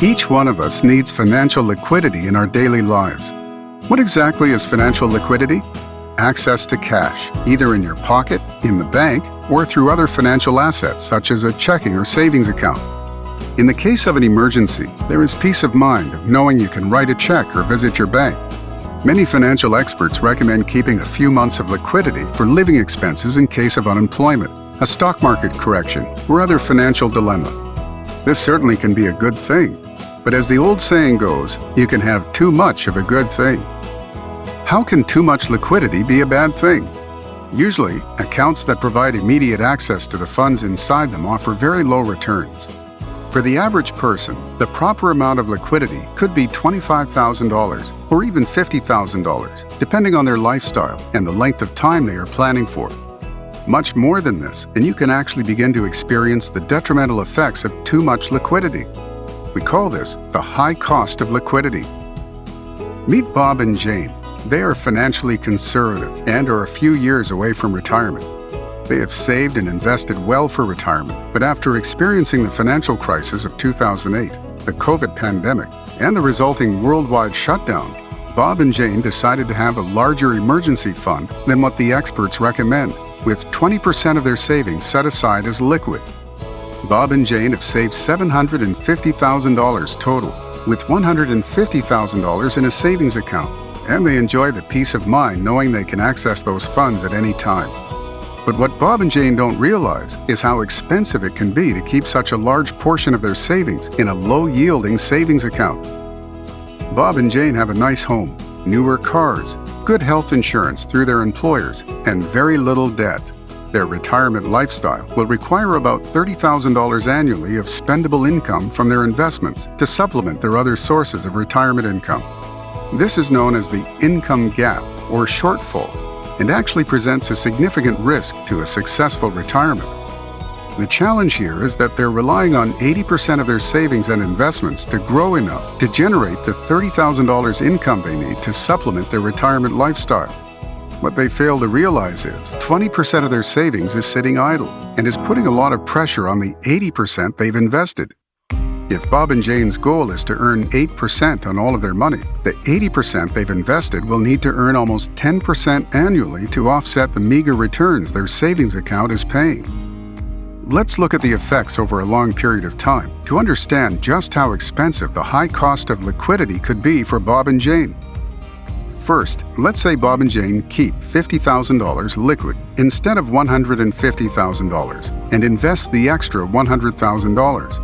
Each one of us needs financial liquidity in our daily lives. What exactly is financial liquidity? Access to cash, either in your pocket, in the bank, or through other financial assets such as a checking or savings account. In the case of an emergency, there is peace of mind of knowing you can write a check or visit your bank. Many financial experts recommend keeping a few months of liquidity for living expenses in case of unemployment, a stock market correction, or other financial dilemma. This certainly can be a good thing, but as the old saying goes, you can have too much of a good thing. How can too much liquidity be a bad thing? Usually, accounts that provide immediate access to the funds inside them offer very low returns. For the average person, the proper amount of liquidity could be $25,000 or even $50,000, depending on their lifestyle and the length of time they are planning for. Much more than this, and you can actually begin to experience the detrimental effects of too much liquidity. We call this the high cost of liquidity. Meet Bob and Jane. They are financially conservative and are a few years away from retirement. They have saved and invested well for retirement, but after experiencing the financial crisis of 2008, the COVID pandemic, and the resulting worldwide shutdown, Bob and Jane decided to have a larger emergency fund than what the experts recommend, with 20% of their savings set aside as liquid. Bob and Jane have saved $750,000 total, with $150,000 in a savings account, and they enjoy the peace of mind knowing they can access those funds at any time. But what Bob and Jane don't realize is how expensive it can be to keep such a large portion of their savings in a low-yielding savings account. Bob and Jane have a nice home, newer cars, good health insurance through their employers, and very little debt. Their retirement lifestyle will require about $30,000 annually of spendable income from their investments to supplement their other sources of retirement income. This is known as the income gap or shortfall, and actually presents a significant risk to a successful retirement. The challenge here is that they're relying on 80% of their savings and investments to grow enough to generate the $30,000 income they need to supplement their retirement lifestyle. What they fail to realize is 20% of their savings is sitting idle and is putting a lot of pressure on the 80% they've invested. If Bob and Jane's goal is to earn 8% on all of their money, the 80% they've invested will need to earn almost 10% annually to offset the meager returns their savings account is paying. Let's look at the effects over a long period of time to understand just how expensive the high cost of liquidity could be for Bob and Jane. First, let's say Bob and Jane keep $50,000 liquid instead of $150,000 and invest the extra $100,000.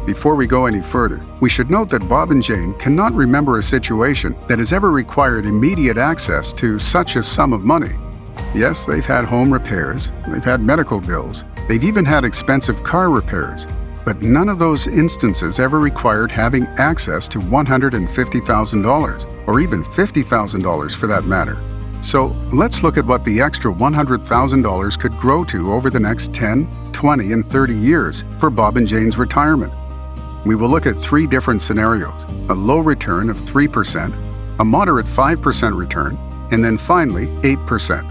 Before we go any further, we should note that Bob and Jane cannot remember a situation that has ever required immediate access to such a sum of money. Yes, they've had home repairs, they've had medical bills, they've even had expensive car repairs, but none of those instances ever required having access to $150,000, or even $50,000 for that matter. So let's look at what the extra $100,000 could grow to over the next 10, 20, and 30 years for Bob and Jane's retirement. We will look at three different scenarios: a low return of 3%, a moderate 5% return, and then finally 8%.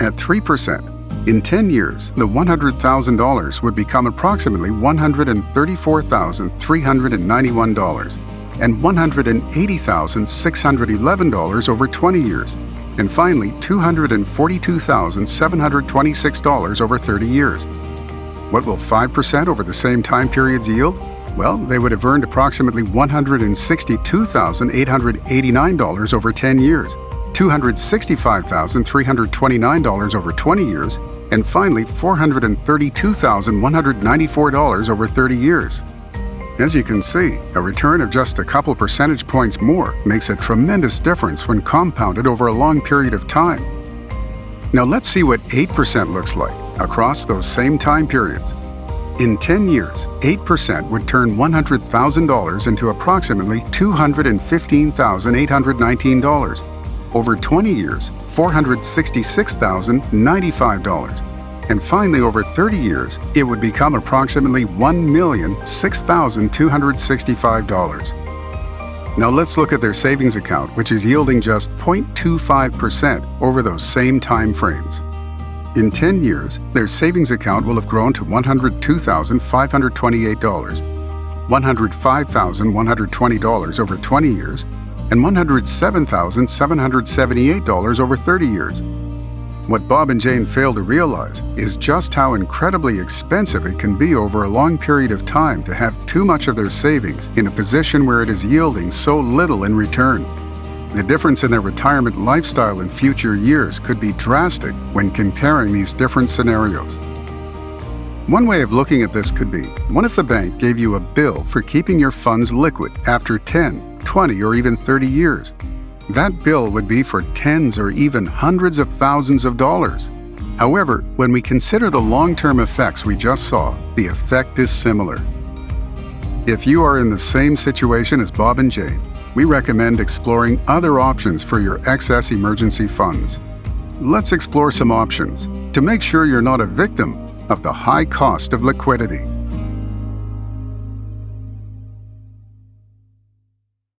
At 3%, in 10 years, the $100,000 would become approximately $134,391 and $180,611 over 20 years, and finally $242,726 over 30 years. What will 5% over the same time periods yield? Well, they would have earned approximately $162,889 over 10 years, $265,329 over 20 years, and finally $432,194 over 30 years. As you can see, a return of just a couple percentage points more makes a tremendous difference when compounded over a long period of time. Now let's see what 8% looks like across those same time periods. In 10 years, 8% would turn $100,000 into approximately $215,819. Over 20 years, $466,095. And finally, over 30 years, it would become approximately $1,006,265. Now let's look at their savings account, which is yielding just 0.25% over those same time frames. In 10 years, their savings account will have grown to $102,528. $105,120 over 20 years, and $107,778 over 30 years. What Bob and Jane fail to realize is just how incredibly expensive it can be over a long period of time to have too much of their savings in a position where it is yielding so little in return. The difference in their retirement lifestyle in future years could be drastic when comparing these different scenarios. One way of looking at this could be, what if the bank gave you a bill for keeping your funds liquid after 10, 20, or even 30 years? That bill would be for tens or even hundreds of thousands of dollars. However, when we consider the long-term effects we just saw, the effect is similar. If you are in the same situation as Bob and Jane, we recommend exploring other options for your excess emergency funds. Let's explore some options to make sure you're not a victim of the high cost of liquidity.